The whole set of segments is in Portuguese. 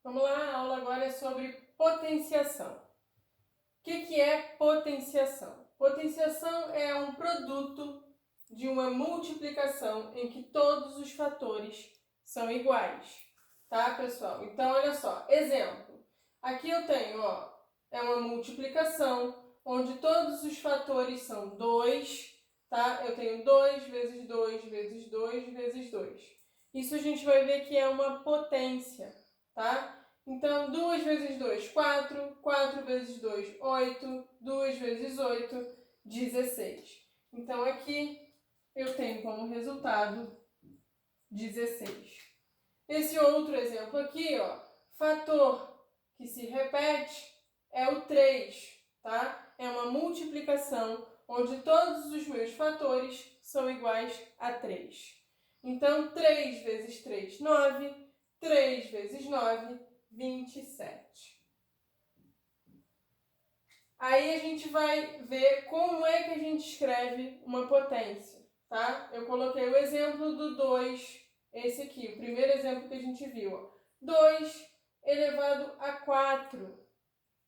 Vamos lá, a aula agora é sobre potenciação. O que é potenciação? Potenciação é um produto de uma multiplicação em que todos os fatores são iguais, tá, pessoal? Então, olha só, exemplo. Aqui eu tenho, é uma multiplicação onde todos os fatores são 2, tá? Eu tenho 2 vezes 2 vezes 2 vezes 2. Isso a gente vai ver que é uma potência, tá? Então, 2 vezes 2, 4. 4 vezes 2, 8. 2 vezes 8, 16. Então, aqui eu tenho como resultado 16. Esse outro exemplo aqui, fator que se repete é o 3, tá? É uma multiplicação onde todos os meus fatores são iguais a 3. Então, 3 vezes 3, 9. 3 vezes 9, 27. Aí a gente vai ver como é que a gente escreve uma potência, tá? Eu coloquei o exemplo do 2, esse aqui, o primeiro exemplo que a gente viu. 2 elevado a 4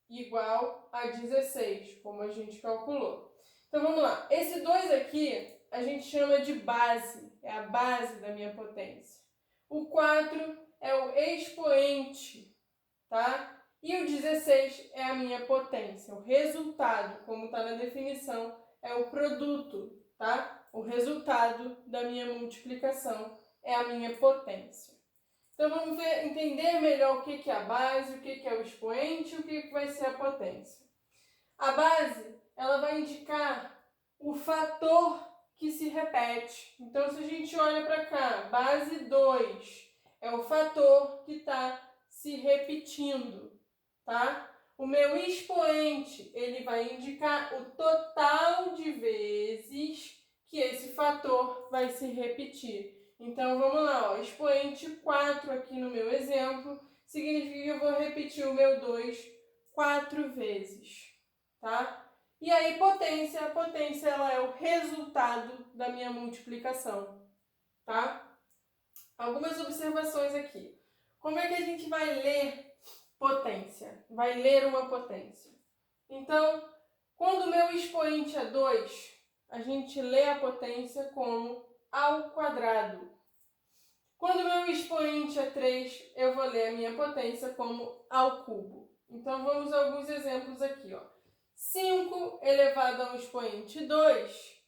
igual a 16, como a gente calculou. Então vamos lá. Esse 2 aqui a gente chama de base, é a base da minha potência. O 4 é o expoente, tá? E o 16 é a minha potência. O resultado, como está na definição, é o produto, tá? O resultado da minha multiplicação é a minha potência. Então vamos entender melhor o que é a base, o que é o expoente e o que vai ser a potência. A base, ela vai indicar o fator que se repete. Então, se a gente olha para cá, base 2 é o fator que está se repetindo, tá? O meu expoente, ele vai indicar o total de vezes que esse fator vai se repetir. Então, vamos lá, expoente 4 aqui no meu exemplo, significa que eu vou repetir o meu 2 4 vezes, tá? E aí, potência, a potência ela é o resultado da minha multiplicação, tá? Algumas observações aqui. Como é que a gente vai ler potência? Vai ler uma potência. Então, quando o meu expoente é 2, a gente lê a potência como ao quadrado. Quando o meu expoente é 3, eu vou ler a minha potência como ao cubo. Então, vamos a alguns exemplos aqui, 5 elevado a um expoente 2,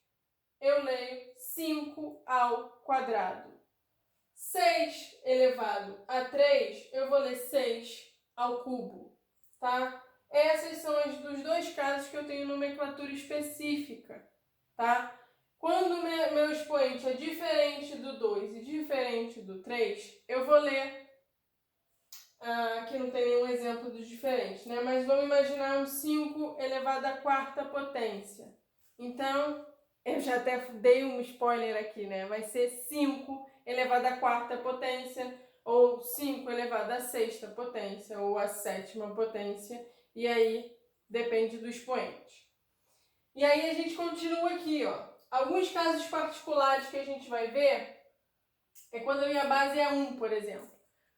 eu leio 5 ao quadrado. 6 elevado a 3, eu vou ler 6 ao cubo, tá? Essas são as dos dois casos que eu tenho nomenclatura específica, tá? Quando meu expoente é diferente do 2 e diferente do 3, eu vou ler, aqui não tem nenhum exemplo dos diferentes, né? Mas vamos imaginar um 5 elevado à quarta potência. Então, eu já até dei um spoiler aqui, né? Vai ser 5 elevado à quarta potência, ou 5 elevado à sexta potência, ou à sétima potência, e aí depende do expoente. E aí a gente continua aqui, Alguns casos particulares que a gente vai ver é quando a minha base é 1, por exemplo.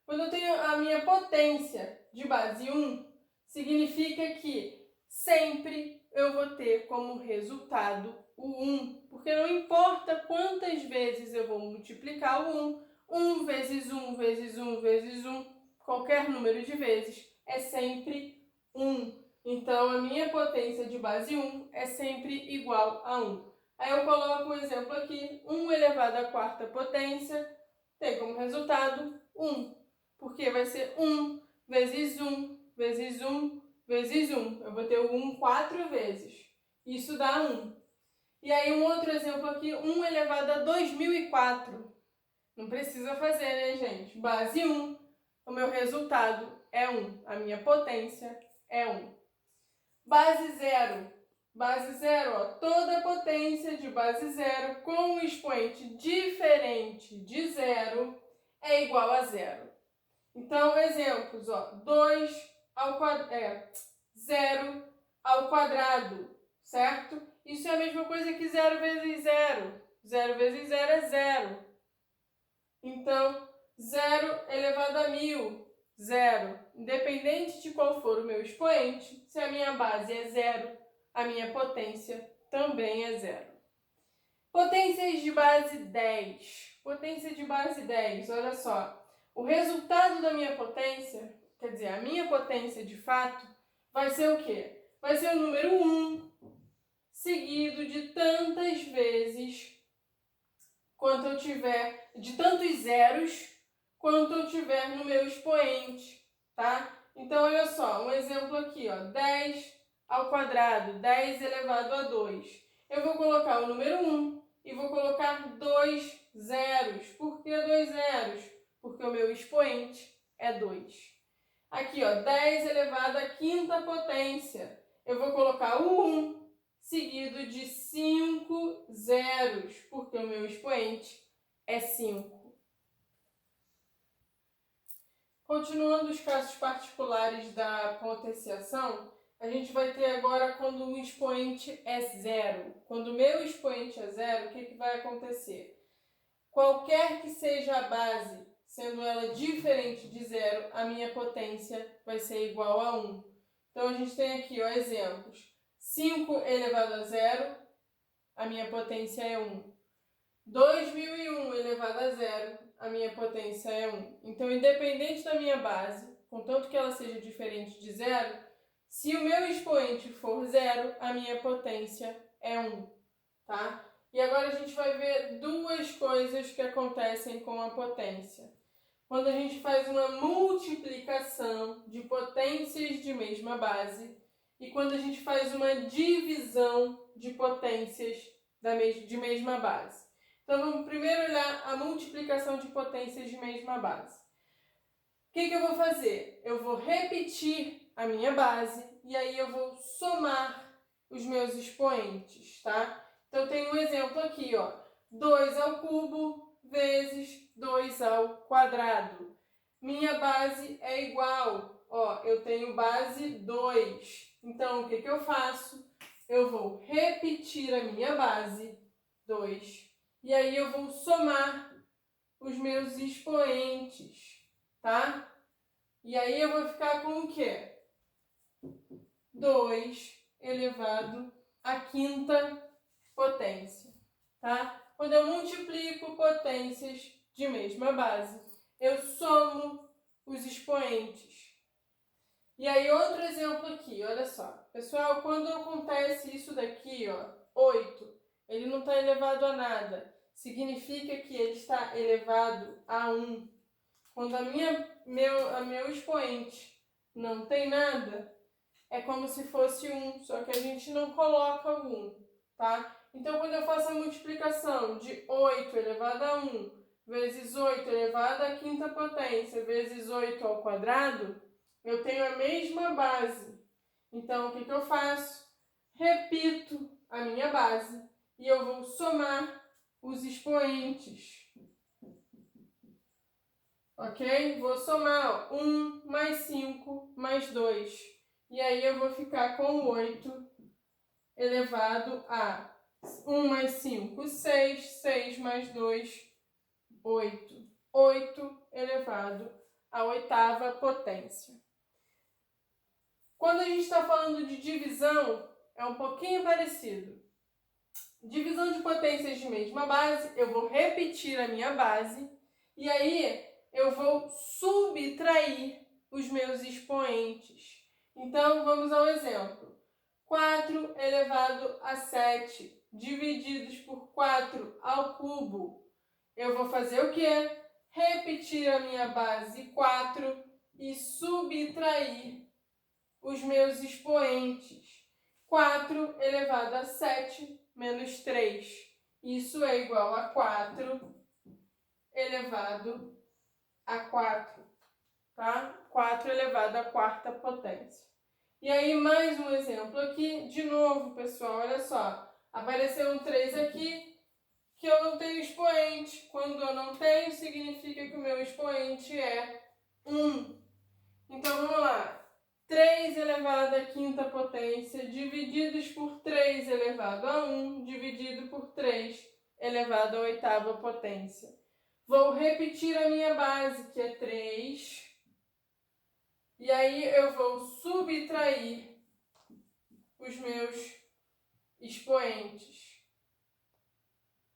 Quando eu tenho a minha potência de base 1, significa que sempre eu vou ter como resultado o 1, porque não importa quantas vezes eu vou multiplicar o 1, 1 vezes 1 vezes 1 vezes 1, qualquer número de vezes, é sempre 1. Então, a minha potência de base 1 é sempre igual a 1. Aí eu coloco um exemplo aqui, 1 elevado à quarta potência, tem como resultado 1, porque vai ser 1 vezes 1 vezes 1 vezes 1. Eu vou ter o 1 4 vezes. Isso dá 1. E aí um outro exemplo aqui, 1 elevado a 2004. Não precisa fazer, né, gente? Base 1, o meu resultado é 1. A minha potência é 1. Base 0. Base 0, toda a potência de base 0 com um expoente diferente de 0 é igual a 0. Então, exemplos, 2 ao quadrado, 0 ao quadrado, certo? Isso é a mesma coisa que 0 vezes 0. 0 vezes 0 é 0. Então, 0 elevado a 1000. zero. Independente de qual for o meu expoente, se a minha base é zero, a minha potência também é zero. Potências de base 10. Potência de base 10, olha só. O resultado da minha potência, quer dizer, a minha potência de fato, vai ser o quê? Vai ser o número 1, seguido de tantas vezes quanto eu tiver, de tantos zeros quanto eu tiver no meu expoente, tá? Então, olha só, um exemplo aqui, ó, 10 ao quadrado, 10 elevado a 2. Eu vou colocar o número 1 e vou colocar 2 zeros. Por que 2 zeros? Porque o meu expoente é 2. Aqui, ó, 10 elevado à quinta potência. Eu vou colocar o 1 seguido de 5 zeros, porque o meu expoente é 5. Continuando os casos particulares da potenciação, a gente vai ter agora quando o expoente é zero. Quando o meu expoente é zero, o que vai acontecer? Qualquer que seja a base, sendo ela diferente de zero, a minha potência vai ser igual a 1. Então, a gente tem aqui, ó, exemplos. 5 elevado a zero, a minha potência é 1. 2001 elevado a zero, a minha potência é 1. Então, independente da minha base, contanto que ela seja diferente de zero, se o meu expoente for zero, a minha potência é 1, tá? E agora a gente vai ver duas coisas que acontecem com a potência. Quando a gente faz uma multiplicação de potências de mesma base e quando a gente faz uma divisão de potências de mesma base. Então, vamos primeiro olhar a multiplicação de potências de mesma base. O que eu vou fazer? Eu vou repetir a minha base e aí eu vou somar os meus expoentes, tá? Então, tem um exemplo aqui, ó. 2 ao cubo vezes 2 ao quadrado. Minha base é igual, ó, eu tenho base 2. Então, o que eu faço? Eu vou repetir a minha base, 2. E aí eu vou somar os meus expoentes, tá? E aí eu vou ficar com o quê? 2 elevado à quinta potência, tá? Quando eu multiplico potências de mesma base, eu somo os expoentes. E aí outro exemplo aqui, olha só. Pessoal, quando acontece isso daqui, ó, 8, ele não está elevado a nada. Significa que ele está elevado a 1. Quando meu expoente não tem nada, é como se fosse 1, só que a gente não coloca o 1, tá? Então, quando eu faço a multiplicação de 8 elevado a 1 vezes 8 elevado à quinta potência vezes 8 ao quadrado, eu tenho a mesma base. Então, o que eu faço? Repito a minha base e eu vou somar os expoentes. Ok? Vou somar, ó, 1 mais 5 mais 2. E aí eu vou ficar com 8 elevado a 1 mais 5, 6. 6 mais 2, 8. 8 elevado à oitava potência. Quando a gente está falando de divisão, é um pouquinho parecido. Divisão de potências de mesma base, eu vou repetir a minha base e aí eu vou subtrair os meus expoentes. Então, vamos ao exemplo. 4 elevado a 7 divididos por 4 ao cubo. Eu vou fazer o quê? Repetir a minha base 4 e subtrair os meus expoentes. 4 elevado a 7 menos 3. Isso é igual a 4 elevado a 4, tá? 4 elevado à quarta potência. E aí, mais um exemplo aqui. De novo, pessoal, olha só. Apareceu um 3 aqui, que eu não tenho expoente. Quando eu não tenho, significa que o meu expoente é 1. Então, vamos lá. 3 elevado à quinta potência, divididos por 3 elevado a 1, dividido por 3 elevado à oitava potência. Vou repetir a minha base, que é 3. E aí eu vou subtrair os meus expoentes,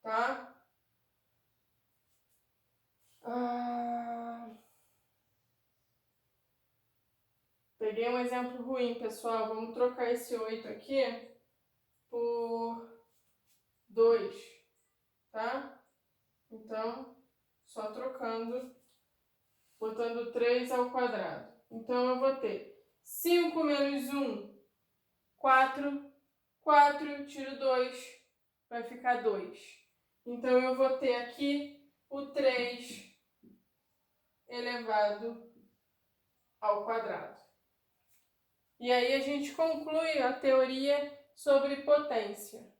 tá? Peguei um exemplo ruim, pessoal. Vamos trocar esse 8 aqui por 2, tá? Então, só trocando, botando 3 ao quadrado. Então, eu vou ter 5 menos 1, 4. 4, tiro 2, vai ficar 2. Então, eu vou ter aqui o 3 elevado ao quadrado. E aí a gente conclui a teoria sobre potência.